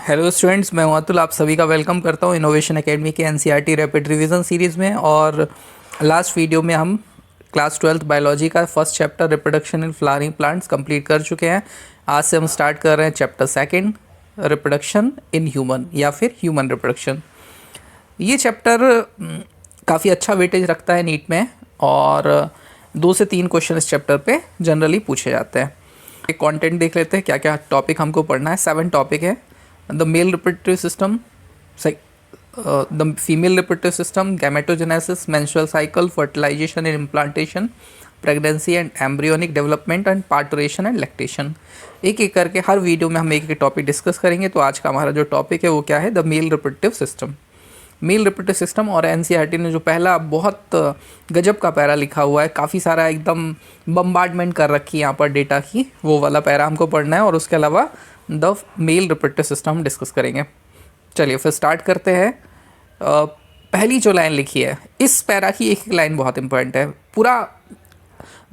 Hello students, मैं हूं अतुल। आप सभी का वेलकम करता हूं इनोवेशन एकेडमी के एनसीईआरटी रैपिड रिवीजन सीरीज़ में। और लास्ट वीडियो में हम क्लास 12th बायोलॉजी का first chapter reproduction in flowering plants complete कर चुके हैं। आज से हम स्टार्ट कर रहे हैं chapter second, reproduction in human या फिर ह्यूमन रिप्रोडक्शन। ये चैप्टर काफ़ी अच्छा वेटेज रखता है नीट में, और 2 से 3 क्वेश्चन इस चैप्टर पे जनरली पूछे जाते हैं। एक कंटेंट देख लेते हैं क्या क्या टॉपिक हमको पढ़ना है। 7 टॉपिक है। The male reproductive system, the female reproductive system, gametogenesis, menstrual cycle, fertilization and implantation, pregnancy and embryonic development and parturition and lactation। एक एक करके हर वीडियो में हम एक एक टॉपिक डिस्कस करेंगे। तो आज का हमारा जो टॉपिक है वो क्या है? The male reproductive system. Male reproductive system. और एनसीईआरटी ने जो पहला बहुत गजब का पैरा लिखा हुआ है, काफ़ी सारा एकदम बम्बार्डमेंट कर रखी है यहाँ पर डेटा की, वो वाला पैरा हमको पढ़ना है। और उसके अलावा द मेल रिप्रोडक्टिव सिस्टम हम डिस्कस करेंगे। चलिए फिर स्टार्ट करते हैं। पहली जो लाइन लिखी है, इस पैरा की एक लाइन बहुत इंपॉर्टेंट है। पूरा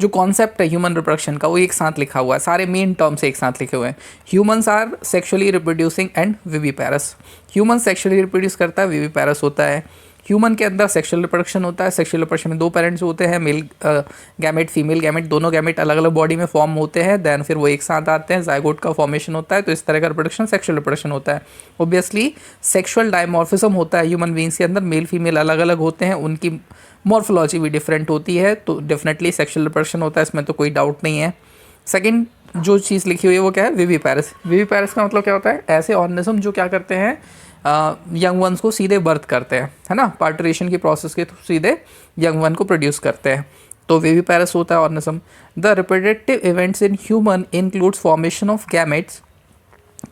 जो कॉन्सेप्ट है ह्यूमन रिप्रोडक्शन का वो एक साथ लिखा हुआ है, सारे मेन टर्म्स एक साथ लिखे हुए हैं। Humans are sexually reproducing and viviparous. Human sexually reproduce करता है, विविपेरस होता है। ह्यूमन के अंदर सेक्सुअल रिप्रोडक्शन होता है। सेक्सुअल रिप्रोडक्शन में 2 पेरेंट्स होते हैं, मेल गैमेट, फीमेल गैमेट। दोनों गैमेट अलग अलग बॉडी में फॉर्म होते हैं, देन फिर वो एक साथ आते हैं, जाइगोट का फॉर्मेशन होता है। तो इस तरह का रिप्रोडक्शन सेक्सुअल रिप्रोडक्शन होता है। ऑब्वियसली सेक्सुअल डायमॉर्फिज्म होता है ह्यूमन बीइंग्स के अंदर, मेल फीमेल अलग अलग होते हैं, उनकी मॉर्फोलॉजी भी डिफरेंट होती है। तो डेफिनेटली सेक्सुअल रिप्रोडक्शन होता है, इसमें तो कोई डाउट नहीं है। सेकेंड जो चीज़ लिखी हुई है वो क्या है? विविपेरस। विविपेरस का मतलब क्या होता है? ऐसे ऑर्गेनिज्म जो क्या करते हैं, यंग वंस को सीधे बर्थ करते हैं, है ना, पार्टुरेशन की प्रोसेस के थ्रू सीधे यंग वन को प्रोड्यूस करते हैं। तो विविपेरस होता है organism. The reproductive events in human includes formation of gametes.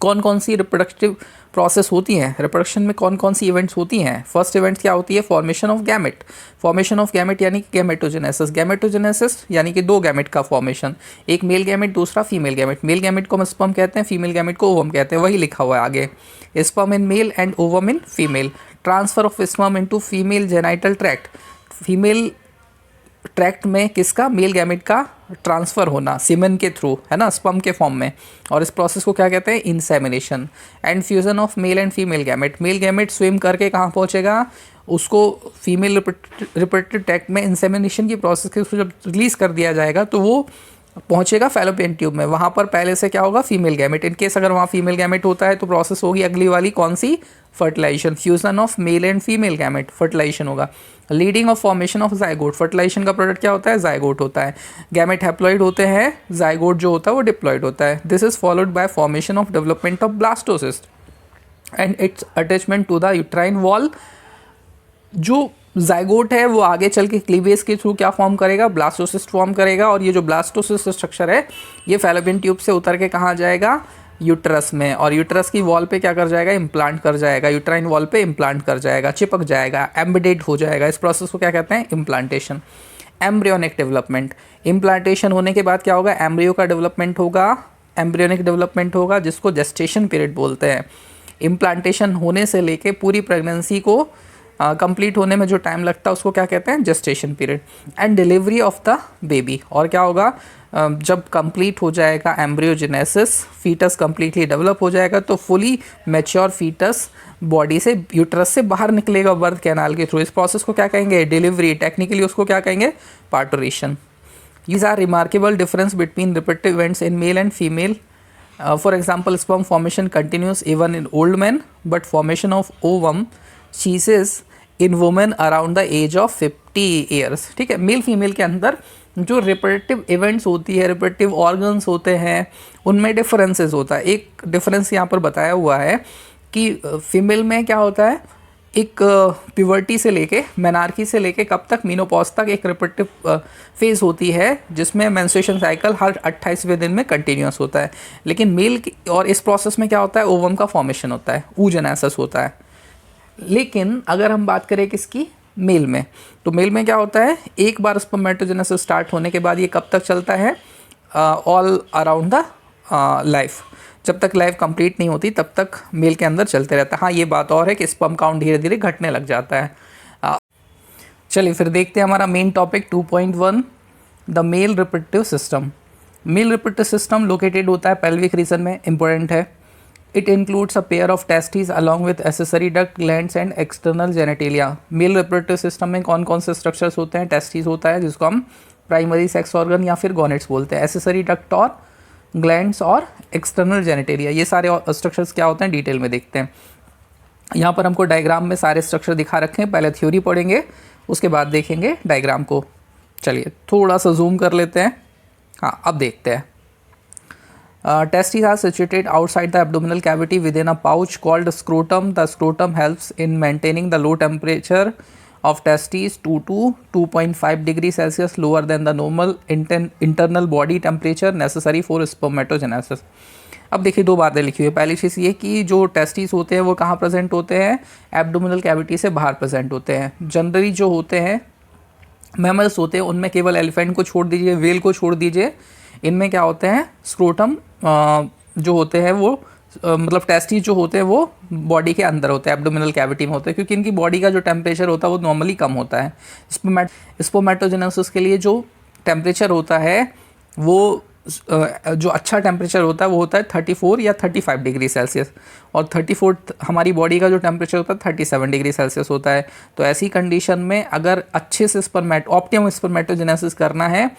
कौन कौन सी रिप्रोडक्टिव प्रोसेस होती हैं? रिप्रोडक्शन में कौन कौन सी इवेंट्स होती हैं? फर्स्ट इवेंट क्या होती है? Formation of gamete. Formation of gamete यानी कि गैमेटोजेनेसिस। गैमेटोजेनेसिस यानी कि 2 गैमेट का फॉर्मेशन, एक मेल गैमेट दूसरा फीमेल गैमेट। मेल गैमेट को हम स्पर्म कहते हैं, फीमेल गैमेट को ओवम कहते हैं, वही लिखा हुआ है आगे। Sperm in male and ovum in female. Transfer of sperm into female genital tract. Female tract में किसका? मेल गैमेट का ट्रांसफ़र होना सीमेन के थ्रू, है ना, स्पर्म के फॉर्म में। और इस प्रोसेस को क्या कहते हैं? Insemination. And fusion of male and female gamete. Male gamete swim करके कहाँ पहुँचेगा? उसको फीमेल रिप्रोडक्टिव ट्रैक्ट में इंसेमिनेशन की प्रोसेस के थ्रू जब रिलीज़ कर दिया जाएगा तो वो पहुंचेगा फैलोपियन ट्यूब में। वहाँ पर पहले से क्या होगा? Female gamete. इन केस अगर वहाँ फीमेल गैमेट होता है तो प्रोसेस होगी अगली वाली, कौन सी? Fertilisation. Fusion of male and female gamete, fertilisation होगा। Leading of formation of zygote. Fertilisation का प्रोडक्ट क्या होता है? जाइगोट होता है। गैमेट हैप्लॉइड होते हैं, जाइगोट जो होता है वो डिप्लॉइड होता है। This is followed by formation of development of blastocyst and its attachment to the uterine wall. जो जाइगोट है वो आगे चल के क्लीवेज के थ्रू क्या फॉर्म करेगा? ब्लास्टोसिस्ट फॉर्म करेगा। और ये जो ब्लास्टोसिस्ट स्ट्रक्चर है ये फैलोपियन ट्यूब से उतर के कहाँ जाएगा? यूट्रस में। और यूट्रस की वॉल पे क्या कर जाएगा? इम्प्लांट कर जाएगा। यूट्राइन वॉल पे इम्प्लांट कर जाएगा, चिपक जाएगा, एम्बेडेड हो जाएगा। इस प्रोसेस को क्या कहते हैं? इम्प्लांटेशन। Embryonic development. इम्प्लांटेशन होने के बाद क्या होगा? एम्ब्रियो का डेवलपमेंट होगा, एम्ब्रियोनिक डेवलपमेंट होगा, जिसको जेस्टेशन पीरियड बोलते हैं। इम्प्लांटेशन होने से लेके पूरी प्रेगनेंसी को कंप्लीट होने में जो टाइम लगता है उसको क्या कहते हैं? Gestation period. And delivery of the baby. और क्या होगा? जब कंप्लीट हो जाएगा एम्ब्रियोजेनेसिस, फीटस कंप्लीटली डेवलप हो जाएगा तो फुली मैच्योर फीटस बॉडी से, यूट्रस से बाहर निकलेगा बर्थ कैनाल के थ्रू। इस प्रोसेस को क्या कहेंगे? डिलीवरी। टेक्निकली उसको क्या कहेंगे? Parturition. These are remarkable difference between reproductive events in male and female. For example, sperm formation continues even in old men, but formation of ovum ceases in women around the age of 50 years. ठीक है, male female के अंदर जो reproductive events होती है, reproductive organs होते हैं, उनमें डिफरेंसेस होता है। एक डिफरेंस यहाँ पर बताया हुआ है कि फीमेल में क्या होता है, एक प्यूबर्टी से लेके, मेनार्की से लेके कब तक? मीनोपॉज तक एक रिप्रोडक्टिव फेज़ होती है जिसमें मेंस्ट्रुएशन साइकिल हर 28वें दिन में कंटिन्यूस होता है। लेकिन मेल और इस प्रोसेस में क्या होता है? ओवम का फॉर्मेशन होता है, oogenesis होता है। लेकिन अगर हम बात करें किसकी? मेल में, तो मेल में क्या होता है? एक बार स्पर्मेटोजेनेसिस स्टार्ट होने के बाद ये कब तक चलता है? All around the life. जब तक लाइफ कंप्लीट नहीं होती तब तक मेल के अंदर चलते रहता है। हाँ, ये बात और है कि स्पर्म काउंट धीरे धीरे घटने लग जाता है। चलिए फिर देखते हैं हमारा main topic 2.1, the male reproductive system. Male reproductive system located होता है पेल्विक रीजन में, इंपॉर्टेंट है। It includes a pair of testes along with accessory duct, glands and external genitalia. Male reproductive system में कौन कौन से स्ट्रक्चर्स होते हैं? टेस्टिस होता है जिसको हम प्राइमरी सेक्स ऑर्गन या फिर गोनेट्स बोलते हैं, एसेसरी डक्ट और ग्लैंड्स और एक्सटर्नल जेनेटेरिया। ये सारे स्ट्रक्चर्स क्या होते हैं डिटेल में देखते हैं। यहाँ पर हमको डायग्राम में सारे स्ट्रक्चर दिखा रखे हैं, पहले थ्योरी पढ़ेंगे उसके बाद देखेंगे डायग्राम को। चलिए थोड़ा सा जूम कर लेते हैं। हाँ अब देखते हैं। Testes are situated outside the abdominal cavity within a pouch called scrotum. The scrotum helps in maintaining the low temperature of testes 2 to 2.5 degrees Celsius lower than the normal internal body temperature necessary for spermatogenesis. अब देखिए दो बातें लिखी हुई है। पहली चीज़ ये कि जो टेस्टिस होते हैं वो कहाँ प्रेजेंट होते हैं? एब्डोमिनल कैविटी से बाहर प्रेजेंट होते हैं। जनरली जो होते हैं मैमल्स होते हैं उनमें केवल एलिफेंट को छोड़ दीजिए, वेल को छोड़ दीजिए, इनमें क्या होते हैं स्क्रोटम जो होते हैं वो मतलब टेस्टिस जो होते हैं वो बॉडी के अंदर होते हैं, एब्डोमिनल कैविटी में होते हैं, क्योंकि इनकी बॉडी का जो टेम्परेचर होता है वो नॉर्मली कम होता है। स्पर्मेटोजेनेसिस के लिए जो टेम्परेचर होता है वो जो अच्छा टेम्परेचर होता है वो होता है 34 या 35 डिग्री सेल्सियस, और 34 हमारी बॉडी का जो टेम्परेचर होता है 37 डिग्री सेल्सियस होता है। तो ऐसी कंडीशन में अगर अच्छे से ऑप्टिमम स्पर्मेटोजेनेसिस करना है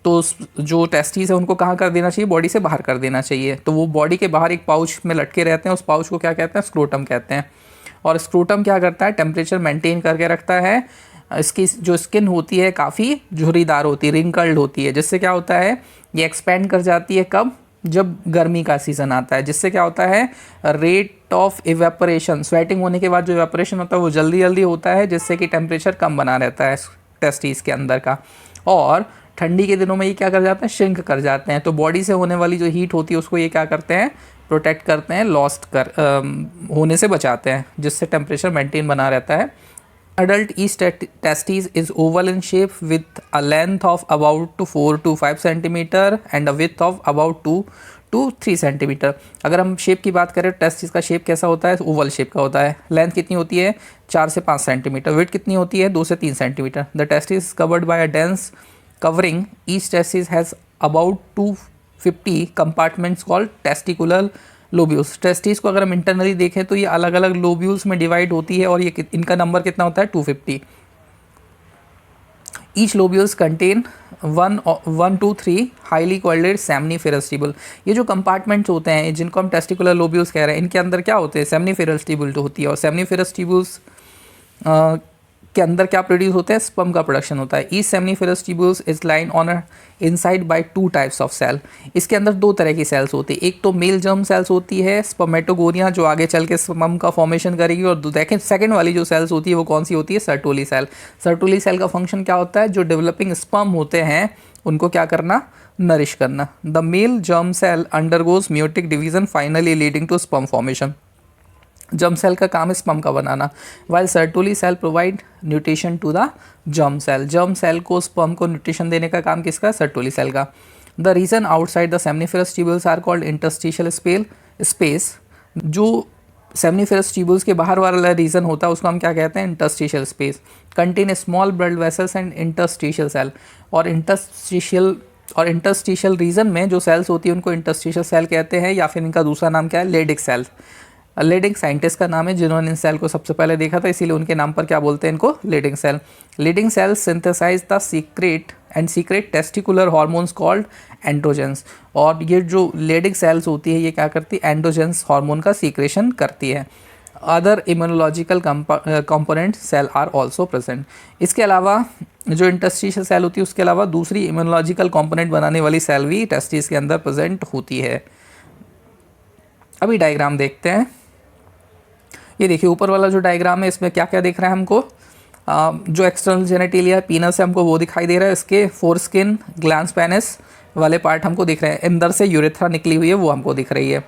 तो जो टेस्टिस है उनको कहाँ कर देना चाहिए? बॉडी से बाहर कर देना चाहिए। तो वो बॉडी के बाहर एक पाउच में लटके रहते हैं, उस पाउच को क्या कहते हैं? स्क्रोटम कहते हैं। और स्क्रोटम क्या करता है? टेम्परेचर मेंटेन करके रखता है। इसकी जो स्किन होती है काफ़ी झुर्रीदार होती है, रिंकल्ड होती है, जिससे क्या होता है ये एक्सपेंड कर जाती है। कब? जब गर्मी का सीज़न आता है, जिससे क्या होता है रेट ऑफ इवेपोरेशन, स्वेटिंग होने के बाद जो इवेपोरेशन होता है वो जल्दी जल्दी होता है, जिससे कि टेम्परेचर कम बना रहता है टेस्टिस के अंदर का। और ठंडी के दिनों में ये क्या कर जाते हैं? श्रिंक कर जाते हैं। तो बॉडी से होने वाली जो हीट होती है उसको ये क्या करते हैं? प्रोटेक्ट करते हैं, होने से बचाते हैं, जिससे टेम्परेचर मेंटेन बना रहता है। Adult yeast testes is oval in shape with a length of about 4 to 5 centimeter and a width of about 2 to 3 centimeter. अगर हम शेप की बात करें टेस्टिस का शेप कैसा होता है? ओवल शेप का होता है। लेंथ कितनी होती है? 4 से 5 सेंटीमीटर। वेट कितनी होती है? 2 से 3 centimetre. The testis is covered by a dense covering. Each testis has about 250 compartments called testicular lobules. Testis को अगर हम इंटरनली देखें तो ये अलग अलग लोब्यूल्स में डिवाइड होती है, और ये इनका नंबर कितना होता है? 250. Each lobules contain 1 to 3 highly coiled seminiferous tubule. ये जो कंपार्टमेंट्स होते हैं जिनको हम टेस्टिकुलर लोब्यूल्स कह रहे हैं, इनके अंदर क्या होते हैं? सेमनीफेरस ट्यूबुल जो होती है, और सेमनीफेरस ट्यूबुल्स के अंदर क्या प्रोड्यूस होता है? स्पर्म का प्रोडक्शन होता है। Each seminiferous tubules is line on inside by 2 types of cell. इसके अंदर 2 तरह की सेल्स होती है। एक तो मेल जर्म सेल्स होती है स्पर्मेटोगोनिया, जो आगे चल के स्पर्म का फॉर्मेशन करेगी, और सेकंड वाली जो सेल्स होती है वो कौन सी होती है? Sertoli cell. सर्टोली सेल का फंक्शन क्या होता है? जो डेवलपिंग स्पर्म होते हैं उनको क्या करना? नरिश करना। The male germ cell undergoes meiotic division finally leading to sperm formation. Germ cell का काम है स्पर्म का बनाना, while Sertoli cell provide nutrition to the germ cell. Germ cell को स्पर्म को न्यूट्रिशन देने का काम किसका? सर्टोली सेल का। The region outside the seminiferous tubules are called interstitial space. जो सेमनीफेरस ट्यूबुल्स के बाहर वाला रीजन होता है उसको हम क्या कहते हैं? Interstitial space. Contain small blood vessels and interstitial cell. और इंटरस्टिशियल रीजन में जो सेल्स होती है उनको इंटरस्टिशियल सेल कहते हैं, या फिर इनका दूसरा नाम क्या है? Leydig cell. लेडिंग साइंटिस्ट का नाम है जिन्होंने इन सेल को सबसे पहले देखा था, इसीलिए उनके नाम पर क्या बोलते हैं इनको? Leydig cell. Leydig cell synthesise the secret testicular hormones called androgens. और ये जो लेडिंग सेल्स होती है ये क्या करती है? एंड्रोजेंस हार्मोन का सीक्रेशन करती है। Other immunological component cell are also present. इसके अलावा जो इंटरस्टिशियल सेल होती है उसके अलावा दूसरी इम्यूनोलॉजिकल कंपोनेंट बनाने वाली सेल भी टेस्टिस के अंदर प्रेजेंट होती है। अभी डायग्राम देखते हैं। ये देखिए ऊपर वाला जो डायग्राम है इसमें क्या क्या दिख रहा है हमको? जो एक्सटर्नल जेनेटिलिया पीनस है हमको वो दिखाई दे रहा है। इसके फोरस्किन ग्लैंस पेनिस वाले पार्ट हमको दिख रहे हैं। अंदर से यूरेथ्रा निकली हुई है वो हमको दिख रही है।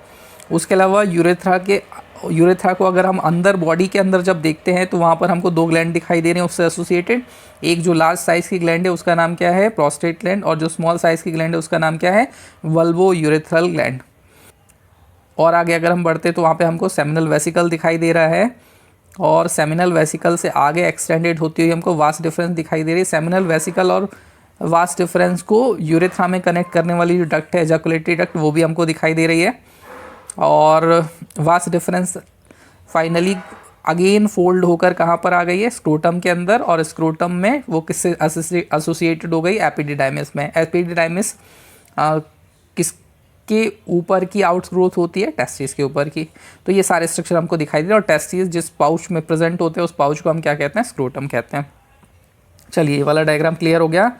उसके अलावा यूरेथ्रा को अगर हम अंदर बॉडी के अंदर जब देखते हैं तो वहाँ पर हमको 2 ग्लैंड दिखाई दे रहे हैं उससे एसोसिएटेड। एक जो लार्ज साइज़ की ग्लैंड है उसका नाम क्या है? Prostate gland. और जो स्मॉल साइज़ की ग्लैंड है उसका नाम क्या है? Volvo urethral gland. और आगे अगर हम बढ़ते तो वहाँ पे हमको सेमिनल वेसिकल दिखाई दे रहा है, और सेमिनल वेसिकल से आगे एक्सटेंडेड होती हुई हमको वास्ट डिफरेंस दिखाई दे रही है। सेमिनल वेसिकल और वास्ट डिफरेंस को यूरेथ्रा में कनेक्ट करने वाली जो डक्ट है एजाकुलेटरी डक्ट वो भी हमको दिखाई दे रही है। और vas difference finally again fold होकर कहाँ पर आ गई है, स्क्रोटम के अंदर, और स्क्रोटम में वो किससे एसोसिएटेड हो गई, एपिडिडाइमिस में। एपिडिडाइमिस किसके ऊपर की आउटग्रोथ होती है, टेस्टिस के ऊपर की। तो ये सारे स्ट्रक्चर हमको दिखाई दे रहे हैं, और टेस्टिस जिस पाउच में प्रेजेंट होते हैं उस पाउच को हम क्या कहते हैं, स्क्रोटम कहते हैं। चलिए ये वाला डायग्राम क्लियर हो गया,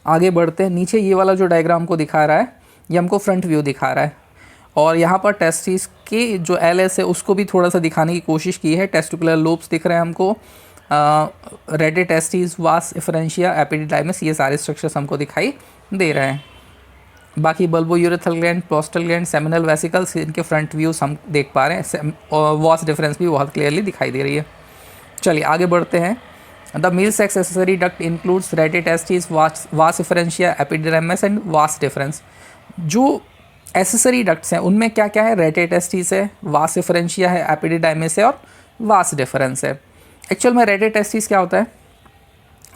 आगे बढ़ते हैं। नीचे ये वाला जो डायग्राम को दिखा रहा है ये हमको फ्रंट व्यू दिखा रहा है, और यहाँ पर टेस्टिस के जो एलएस है उसको भी थोड़ा सा दिखाने की कोशिश की है। टेस्टिकुलर लोब्स दिख रहे हैं हमको, रेडे टेस्टिस, वास एफरेंशिया, एपिडिडाइमिस, ये सारे स्ट्रक्चर्स हमको दिखाई दे रहे हैं। बाकी bulbourethral gland, prostate gland, seminal vesicles, इनके फ्रंट व्यूज हम देख पा रहे हैं, और वास डिफरेंस भी बहुत क्लियरली दिखाई दे रही है। चलिए आगे बढ़ते हैं। The male sex accessory duct includes रेडे टेस्टिस, वास efferentia, epididymis and vas deferens. जो एसेसरी डक्ट्स हैं उनमें क्या क्या है, रेटे टेस्टिस है, वास एफरेंशिया है, एपिडिडाइमिस है, और वास डिफरेंस है। एक्चुअल में रेटे टेस्टिस क्या होता है,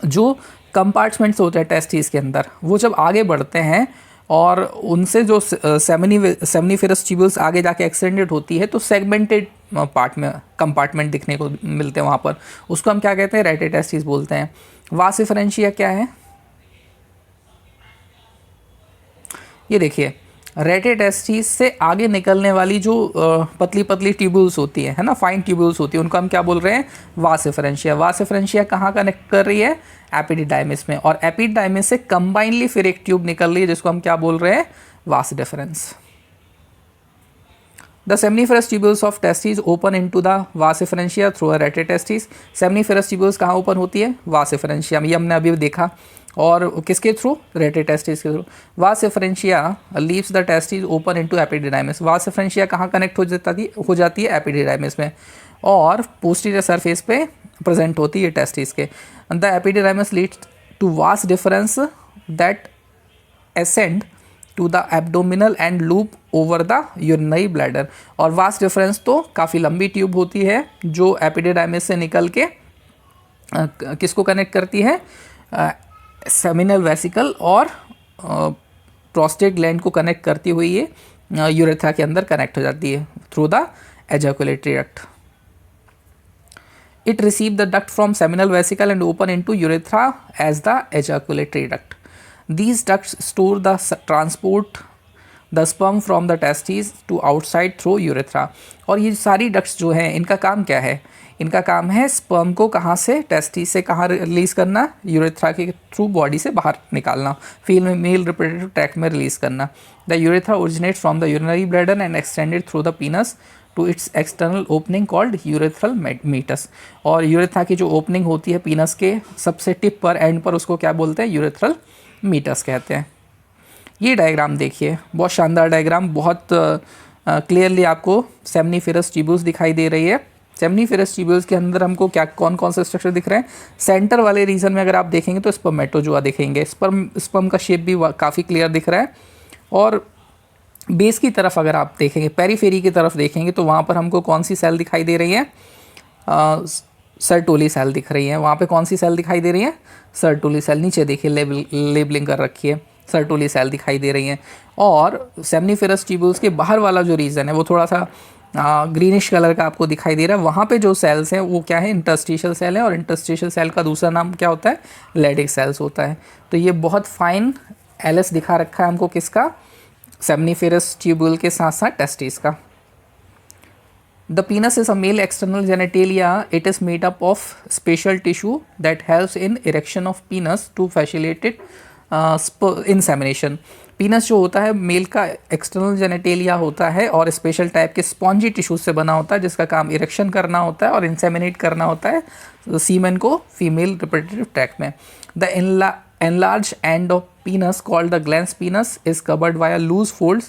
जो कंपार्टमेंट्स होते हैं टेस्टिस के अंदर, वो जब आगे बढ़ते हैं और उनसे जो सेमनीफेरस ट्यूब्यूल्स आगे जाके एक्सटेंडेड होती है तो सेगमेंटेड पार्ट में कंपार्टमेंट दिखने को मिलते हैं वहाँ पर, उसको हम क्या कहते हैं, रेटे टेस्टिस बोलते हैं। वास एफरेंशिया क्या है, ये देखिए रेटे टेस्टिस से आगे निकलने वाली जो पतली पतली ट्यूब्यूल्स होती है ना, फाइन ट्यूब्यूल्स होती है, उनको हम क्या बोल रहे हैं, वास एफरेंशिया। वास एफरेंशिया कहाँ कनेक्ट कर रही है, एपिडिडाइमिस में, और एपिडिडाइमिस से कंबाइनली फिर एक ट्यूब निकल रही है जिसको हम क्या बोल रहे हैं, vas deferens. The seminiferous tubules of testis open into the vas efferentia through a rete testis. Seminiferous tubules कहाँ ओपन होती है, वास एफरेंशिया में, ये हमने अभी देखा, और किसके थ्रू, रेटे टेस्टिस के थ्रू। वास efferentia leaves the testis open into epididymis. वास एफरेंशिया कहाँ कनेक्ट हो जाती है, एपिडिडाइमिस में, और पोस्टीरियर सरफेस पे प्रेजेंट होती है टेस्टिस के। The epididymis leads to vas deferens that ascend to the abdominal and loop over the urinary bladder. और वास डिफरेंस तो काफ़ी लंबी ट्यूब होती है जो एपिडिडाइमिस से निकल के किसको कनेक्ट करती है, सेमिनल वेसिकल और प्रोस्टेट ग्लैंड को कनेक्ट करती हुई ये यूरेथ्रा के अंदर कनेक्ट हो जाती है through the ejaculatory duct. It receive the duct from seminal vesicle and open into urethra as the ejaculatory duct. These ducts store the transport the sperm from the testes to outside through urethra। और ये सारी ducts जो हैं इनका काम क्या है, इनका काम है स्पर्म को कहाँ से, टेस्टिस से कहाँ रिलीज़ करना, यूरेथ्रा के थ्रू बॉडी से बाहर निकालना, मेल रिप्रोडक्टिव ट्रैक्ट में रिलीज़ करना। The urethra originates from the urinary bladder and extended through the penis to its external opening called urethral meatus. और यूरेथ्रा की जो ओपनिंग होती है पीनस के सबसे टिप पर, एंड पर, उसको क्या बोलते हैं, यूरेथ्रल मीटस कहते हैं। ये डायग्राम देखिए, बहुत शानदार डायग्राम, बहुत क्लियरली आपको सेमनीफेरस ट्यूब्यूल्स दिखाई दे रही है। सेमनीफेरस ट्यूब्यूल्स के अंदर हमको क्या कौन कौन से स्ट्रक्चर दिख रहे हैं, सेंटर वाले रीजन में अगर आप देखेंगे तो स्पर्मेटोजोआ दिखेंगे, स्पर्म का शेप भी काफ़ी क्लियर दिख रहा है। और बेस की तरफ अगर आप देखेंगे, पेरीफेरी की तरफ देखेंगे तो वहाँ पर हमको कौन सी सेल दिखाई दे रही है, सर्टोली सेल दिख रही है। वहाँ पे कौन सी सेल दिखाई दे रही है, सर्टोली सेल। नीचे देखिए लेबलिंग कर रखी है, सर्टोली सेल दिखाई दे रही हैं। और सेमनीफेरस ट्यूब्यूल्स के बाहर वाला जो रीजन है वो थोड़ा सा ग्रीनिश कलर का आपको दिखाई दे रहा है, वहाँ पे जो सेल्स हैं वो क्या है, इंटरस्टिशियल सेल है, और इंटरस्टिशियल सेल का दूसरा नाम क्या होता है, लेडिक सेल्स होता है। तो ये बहुत फाइन एलएस दिखा रखा है हमको किसका, सेमनीफेरस ट्यूब्यूल के साथ साथ टेस्टिस का। The penis is a male external genitalia. It is made up of special tissue that helps in erection of penis to facilitate insemination. पीनस जो होता है मेल का एक्सटर्नल जेनेटेलिया होता है और स्पेशल टाइप के स्पॉन्जी टिश्यूज से बना होता है जिसका काम इरेक्शन करना होता है और इंसेमिनेट करना होता है सीमेन को फीमेल रिप्रोडक्टिव ट्रैक्ट में। The enlarged end of penis called the glans penis is covered by a loose folds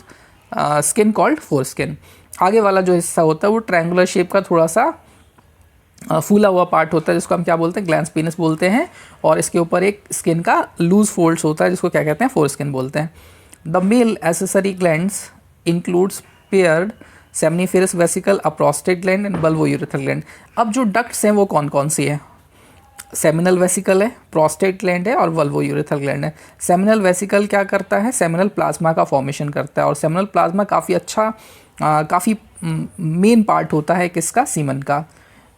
skin called foreskin। आगे वाला जो हिस्सा होता है वो ट्रायंगुलर शेप का थोड़ा सा फूला हुआ पार्ट होता है जिसको हम क्या बोलते हैं, ग्लैंस पीनस बोलते हैं, और इसके ऊपर एक स्किन का लूज फोल्ड्स होता है जिसको क्या कहते हैं, फोरस्किन बोलते हैं। The male accessory glands includes paired seminiferous vesicle, a prostate gland and bulbourethral gland. अब जो डक्ट्स हैं वो कौन कौन सी है, सेमिनल वेसिकल है, प्रोस्टेट ग्लैंड है और वल्वोयूरेथ्रल ग्लैंड है। सेमिनल वेसिकल क्या करता है, सेमिनल प्लाज्मा का फॉर्मेशन करता है, और सेमिनल प्लाज्मा काफ़ी अच्छा काफ़ी मेन पार्ट होता है किसका, सीमन का।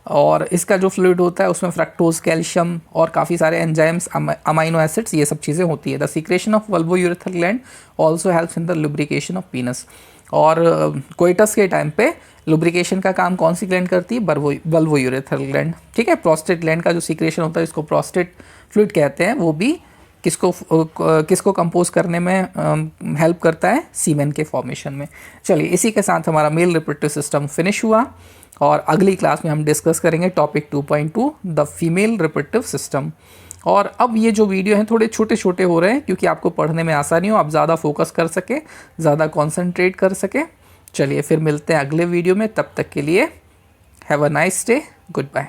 और इसका जो फ्लूइड होता है उसमें फ्रक्टोज, कैल्शियम और काफ़ी सारे एंजाइम्स, अमाइनो एसिड्स, ये सब चीज़ें होती है। The secretion of bulbourethral gland also helps in the lubrication of penis. और कोइटस के टाइम पे लुब्रिकेशन का काम कौन सी ग्लैंड करती है, वल्वोयूरेथ्रल ग्लैंड। ठीक है, प्रोस्टेट ग्लैंड का जो सीक्रेशन होता है इसको प्रोस्टेट फ्लूइड कहते हैं, वो भी किसको कंपोज करने में हेल्प करता है, सीमेन के फॉर्मेशन में। चलिए, इसी के साथ हमारा मेल रिप्रोडक्टिव सिस्टम फिनिश हुआ और अगली क्लास में हम डिस्कस करेंगे topic 2.2 the female reproductive system. और अब ये जो वीडियो हैं थोड़े छोटे छोटे हो रहे हैं क्योंकि आपको पढ़ने में आसानी हो, आप ज़्यादा फोकस कर सके, ज़्यादा कॉन्सेंट्रेट कर सके। चलिए फिर मिलते हैं अगले वीडियो में, तब तक के लिए have a nice day, good bye.